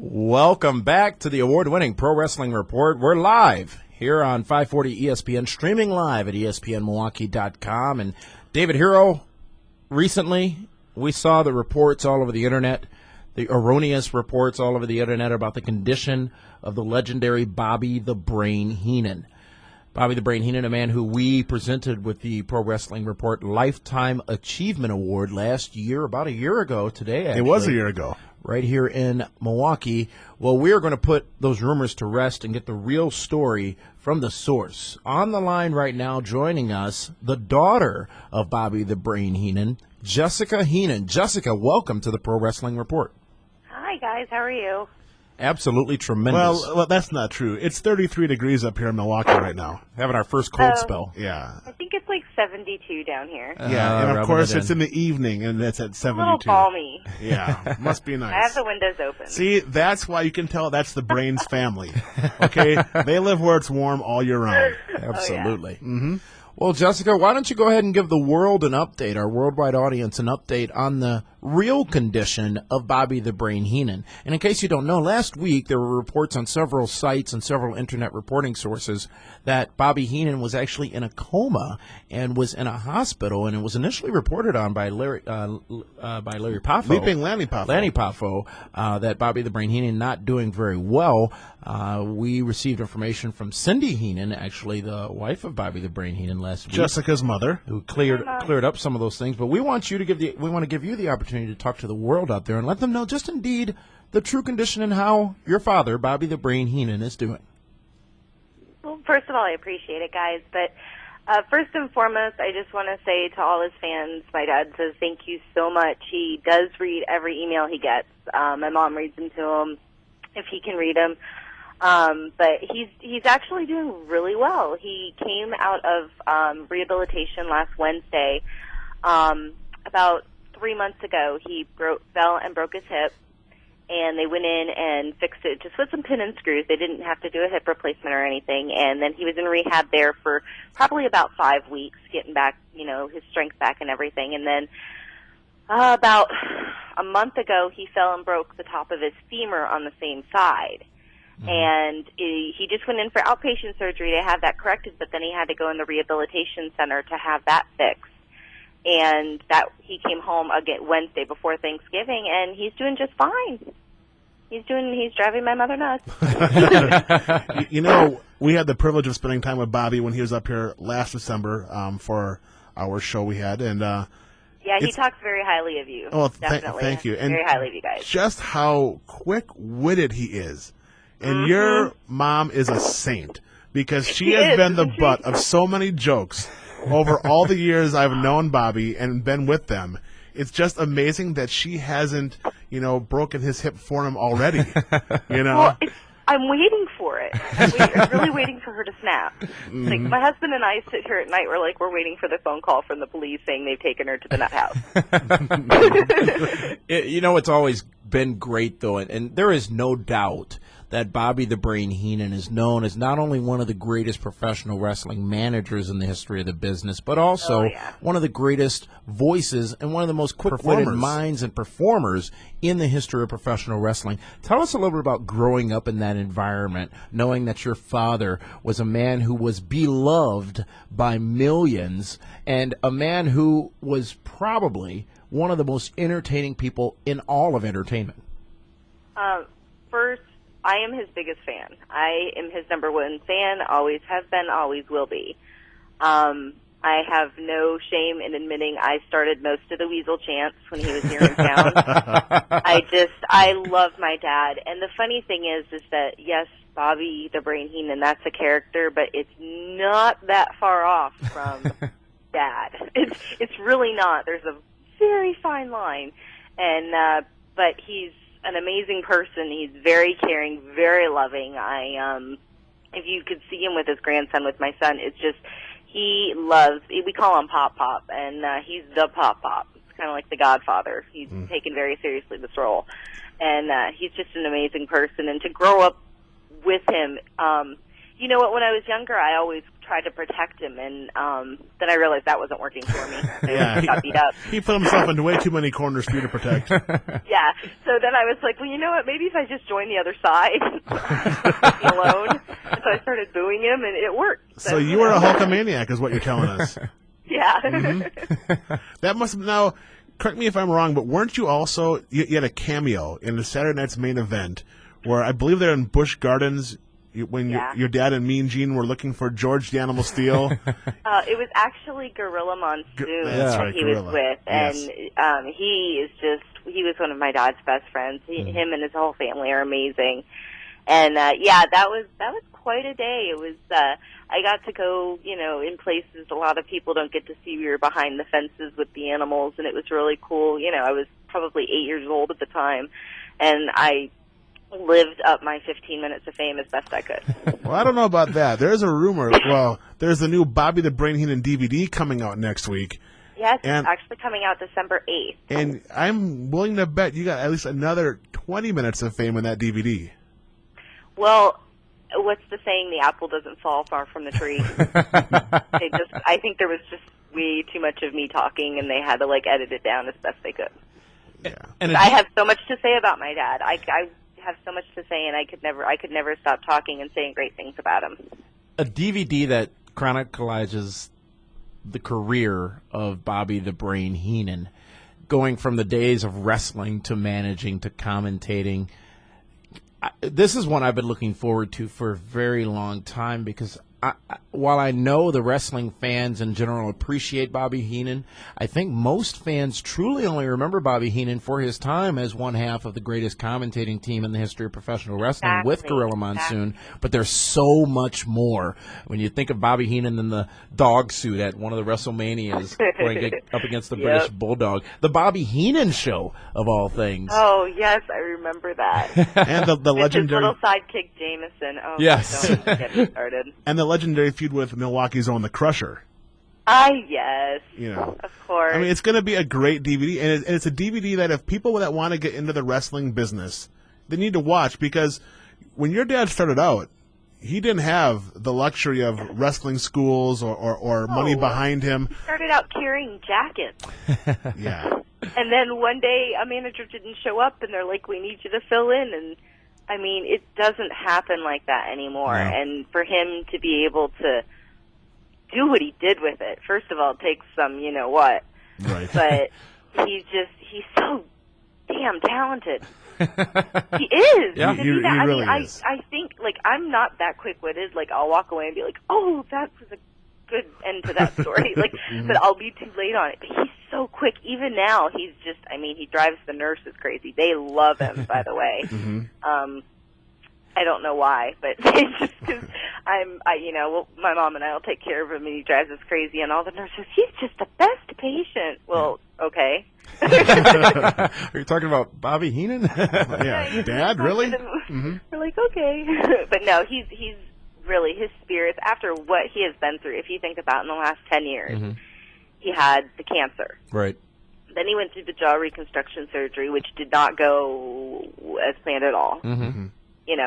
Welcome back to the award-winning Pro Wrestling Report. We're live here on 540 ESPN, streaming live at ESPNMilwaukee.com. And David Hero, recently we saw the reports all over the internet, the erroneous reports all over the internet about the condition of the legendary Bobby the Brain Heenan. Bobby the Brain Heenan, a man who we presented with the Pro Wrestling Report Lifetime Achievement Award last year, about a year ago today, actually. It was a year ago. Right here in Milwaukee. Well, we are going to put those rumors to rest and get the real story from the source. On the line right now, joining us, the daughter of Bobby the Brain Heenan, Jessica Heenan. Jessica, welcome to the Pro Wrestling Report. Hi, guys. How are you? Absolutely tremendous. Well, that's not true. It's 33 degrees up here in Milwaukee right now. Having our first cold spell. Yeah. I think it's like 72 down here. Yeah, and of course it's in the evening, and it's at 72. A little balmy. Yeah, must be nice. I have the windows open. See, that's why you can tell that's the Brains family. Okay? They live where it's warm all year round. Absolutely. Oh, yeah. Mm-hmm. Well, Jessica, why don't you go ahead and give the world an update, our worldwide audience an update on the real condition of Bobby the Brain Heenan. And in case you don't know, last week there were reports on several sites and several internet reporting sources that Bobby Heenan was actually in a coma and was in a hospital, and it was initially reported on by Larry Poffo. Leaping Lanny Poffo. Lanny Poffo, that Bobby the Brain Heenan not doing very well. We received information from Cindy Heenan, actually the wife of Bobby the Brain Heenan, last week. Jessica's mother, who cleared up some of those things. But we want to give you the opportunity to talk to the world out there and let them know just indeed the true condition and how your father, Bobby the Brain Heenan, is doing. Well, first of all, I appreciate it, guys. But first and foremost, I just want to say to all his fans, my dad says thank you so much. He does read every email he gets. My mom reads them to him if he can read them. But he's actually doing really well. He came out of rehabilitation last Wednesday. About 3 months ago, he fell and broke his hip, and they went in and fixed it just with some pin and screws. They didn't have to do a hip replacement or anything, and then he was in rehab there for probably about 5 weeks, getting back, his strength back and everything. And then about a month ago, he fell and broke the top of his femur on the same side. And he just went in for outpatient surgery to have that corrected, but then he had to go in the rehabilitation center to have that fixed. And he came home again Wednesday before Thanksgiving, and he's doing just fine. He's driving my mother nuts. We had the privilege of spending time with Bobby when he was up here last December for our show we had, and yeah, he talks very highly of you. Well, definitely. Thank you. And very highly of you guys. Just how quick-witted he is. And your mom is a saint because she has been the butt of so many jokes over all the years I've known Bobby and been with them. It's just amazing that she hasn't, broken his hip for him already. Well, I'm waiting for it. I'm really waiting for her to snap. Like, my husband and I sit here at night, we're waiting for the phone call from the police saying they've taken her to the nut house. It's always been great, though, and there is no doubt that Bobby the Brain Heenan is known as not only one of the greatest professional wrestling managers in the history of the business, but also one of the greatest voices and one of the most quick-witted minds and performers in the history of professional wrestling. Tell us a little bit about growing up in that environment, knowing that your father was a man who was beloved by millions and a man who was probably one of the most entertaining people in all of entertainment. First, I am his biggest fan. I am his number one fan, always have been, always will be. I have no shame in admitting I started most of the Weasel chants when he was here in town. I love my dad. And the funny thing is that, yes, Bobby the Brain Heenan, that's a character, but it's not that far off from Dad. It's really not. There's a very fine line. And but he's an amazing person. He's very caring, very loving. If you could see him with his grandson, with my son, it's just, he loves, we call him Pop Pop, and he's the Pop Pop. It's kind of like the Godfather. He's taken very seriously this role. And he's just an amazing person. And to grow up with him, you know what, when I was younger, I always tried to protect him, and then I realized that wasn't working for me. Yeah, he got beat up. He put himself into way too many corners for you to protect. Yeah. So then I was like, well, you know what? Maybe if I just join the other side, leave me alone. And so I started booing him, and it worked. So you were a Hulkamaniac, is what you're telling us. Yeah. That must have, now, correct me if I'm wrong, but weren't you also, you had a cameo in the Saturday Night's Main Event, where I believe they're in Busch Gardens, when your dad and Mean Gene were looking for George the Animal Steel. It was actually Gorilla Monsoon that he was with, and he was one of my dad's best friends. Him and his whole family are amazing, and that was quite a day. It was I got to go, in places a lot of people don't get to see. We were behind the fences with the animals, and it was really cool. I was probably 8 years old at the time, and I lived up my 15 minutes of fame as best I could. Well, I don't know about that. There's a rumor. Well, there's the new Bobby the Brain Heenan DVD coming out next week. Yes, it's actually coming out December 8th. And I'm willing to bet you got at least another 20 minutes of fame in that DVD. Well, what's the saying? The apple doesn't fall far from the tree. I think there was just way too much of me talking, and they had to edit it down as best they could. Yeah. And I have so much to say about my dad. I have so much to say, and I could never stop talking and saying great things about him. A DVD that chronicles the career of Bobby the Brain Heenan, going from the days of wrestling to managing to commentating. This is one I've been looking forward to for a very long time, because while I know the wrestling fans in general appreciate Bobby Heenan, I think most fans truly only remember Bobby Heenan for his time as one half of the greatest commentating team in the history of professional wrestling with Gorilla Monsoon. But there's so much more. When you think of Bobby Heenan in the dog suit at one of the WrestleManias going up against the British Bulldog, the Bobby Heenan show of all things. Oh yes, I remember that. And the legendary his little sidekick Jameson. Oh yes, don't get me started. And the legendary feud with Milwaukee's own The Crusher. Yes. Of course. I mean, it's going to be a great DVD, and it's a DVD that if people that want to get into the wrestling business, they need to watch, because when your dad started out, he didn't have the luxury of wrestling schools or money behind him. He started out carrying jackets. Yeah. And then one day a manager didn't show up, and they're like, we need you to fill in, and I mean, it doesn't happen like that anymore. No. And for him to be able to do what he did with it, first of all, it takes some, what. Right. But he's so damn talented. He is. Yeah, he really is. I think, I'm not that quick-witted. I'll walk away and be like, oh, that was a good end to that story. But I'll be too late on it. But he's so quick. Even now, he's just, he drives the nurses crazy. They love him, by the way. I don't know why, but it's just because my mom and I will take care of him, and he drives us crazy, and all the nurses, he's just the best patient. Well, okay. Are you talking about Bobby Heenan? Yeah, Dad, really? We're like, okay. But no, he's really, his spirits, after what he has been through, if you think about in the last 10 years, he had the cancer. Right. Then he went through the jaw reconstruction surgery, which did not go as planned at all.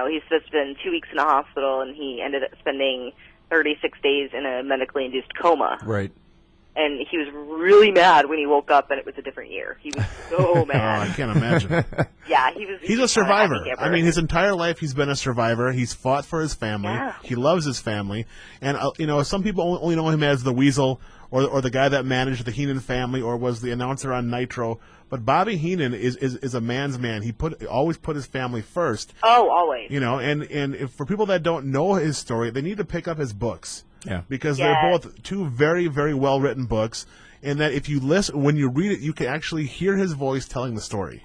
He's supposed to spend 2 weeks in a hospital, and he ended up spending 36 days in a medically induced coma. Right. And he was really mad when he woke up and it was a different year. He was so mad. Oh, I can't imagine. Yeah, he's a survivor. I mean, his entire life he's been a survivor. He's fought for his family. Yeah. He loves his family. And, some people only know him as the Weasel or the guy that managed the Heenan family or was the announcer on Nitro. But Bobby Heenan is a man's man. He always put his family first. Oh, always. And if, for people that don't know his story, they need to pick up his books. Yeah. Because they're both two very, very well-written books, and that if you listen, when you read it, you can actually hear his voice telling the story.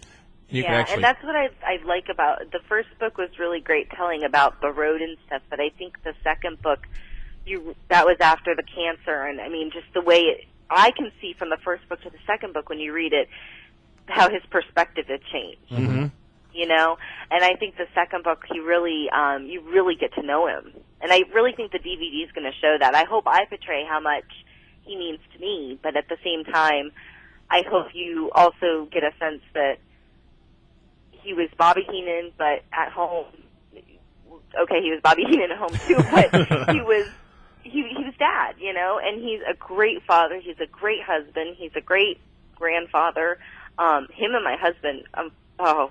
And that's what I like about the first book. Was really great telling about the road and stuff, but I think the second book, that was after the cancer, and I mean, just the way I can see from the first book to the second book when you read it, how his perspective had changed. And I think the second book, you really get to know him. And I really think the DVD is going to show that. I hope I portray how much he means to me, but at the same time, I hope you also get a sense that he was Bobby Heenan, but at home, okay, he was Bobby Heenan at home too, but he was dad, you know, and he's a great father. He's a great husband. He's a great grandfather. Him and my husband,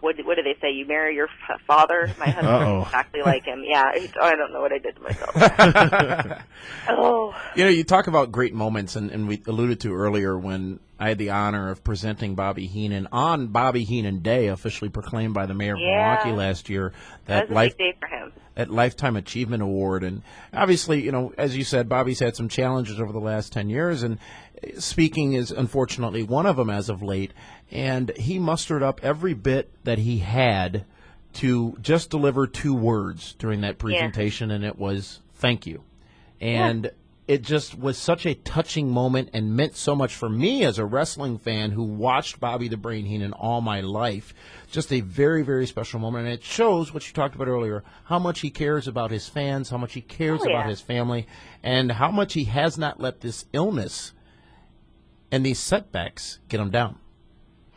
what do they say? You marry your father? My husband is exactly like him. Yeah, I don't know what I did to myself. You know, you talk about great moments, and we alluded to earlier when I had the honor of presenting Bobby Heenan on Bobby Heenan Day, officially proclaimed by the mayor of Milwaukee last year. That was a big day for him. That Lifetime Achievement Award. And obviously, you know, as you said, Bobby's had some challenges over the last 10 years, and speaking is unfortunately one of them as of late. And he mustered up every bit that he had to just deliver 2 words during that presentation, and it was thank you. And it just was such a touching moment and meant so much for me as a wrestling fan who watched Bobby the Brain Heenan all my life. Just a very, very special moment. And it shows what you talked about earlier, how much he cares about his fans, how much he cares about his family, and how much he has not let this illness and these setbacks get him down.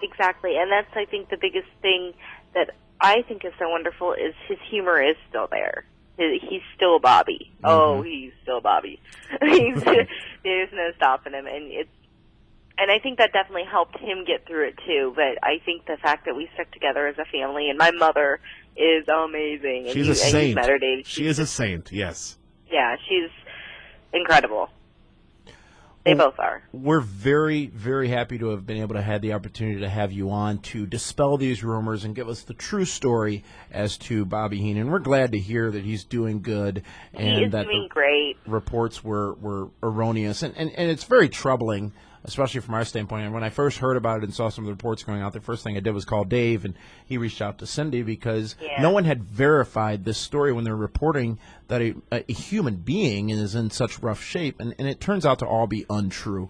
Exactly. And that's, I think, the biggest thing that I think is so wonderful is his humor is still there. He's still Bobby. Mm-hmm. Oh, he's still Bobby. There's no stopping him, and I think that definitely helped him get through it too. But I think the fact that we stuck together as a family, and my mother is amazing. And she's a saint. Met her, Dave. She is a saint. Yes. Yeah, she's incredible. They both are. We're very, very happy to have been able to have the opportunity to have you on to dispel these rumors and give us the true story as to Bobby Heenan. We're glad to hear that he's doing good and that doing great. Reports were erroneous. And it's very troubling, especially from our standpoint. And when I first heard about it and saw some of the reports going out, the first thing I did was call Dave, and he reached out to Cindy because no one had verified this story when they're reporting that a human being is in such rough shape, and it turns out to all be untrue.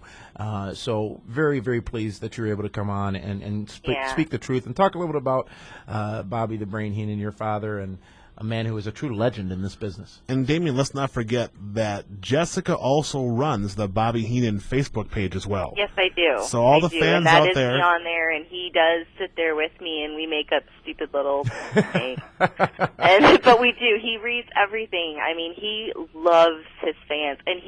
So very, very pleased that you're able to come on and speak the truth and talk a little bit about Bobby the Brain Heenan, your father, and a man who is a true legend in this business. And, Damien, let's not forget that Jessica also runs the Bobby Heenan Facebook page as well. Yes, I do. So all the fans out there. That is on there, and he does sit there with me, and we make up stupid little things. But we do. He reads everything. I mean, he loves his fans. And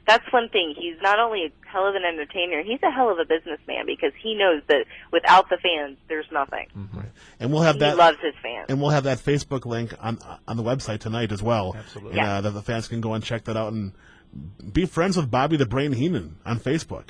that's one thing. He's not only a hell of an entertainer, he's a hell of a businessman because he knows that without the fans, there's nothing. Mm-hmm. And we'll have he loves his fans. And we'll have that Facebook link on the website tonight as well. Absolutely. And, that the fans can go and check that out and be friends with Bobby the Brain Heenan on Facebook.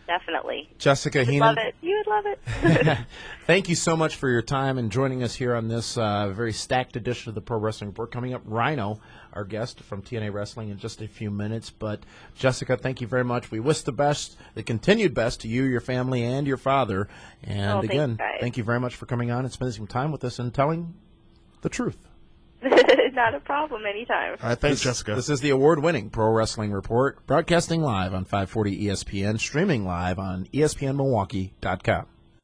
Definitely. Jessica Heenan. You would love it. Thank you so much for your time and joining us here on this very stacked edition of the Pro Wrestling Report. Coming up, Rhino, our guest from TNA Wrestling, in just a few minutes. But, Jessica, thank you very much. We wish the best, the continued best to you, your family, and your father. And, again, thank you very much for coming on and spending some time with us and telling the truth. Not a problem, anytime. All right, thanks, Jessica. This is the award-winning Pro Wrestling Report, broadcasting live on 540 ESPN, streaming live on ESPNMilwaukee.com.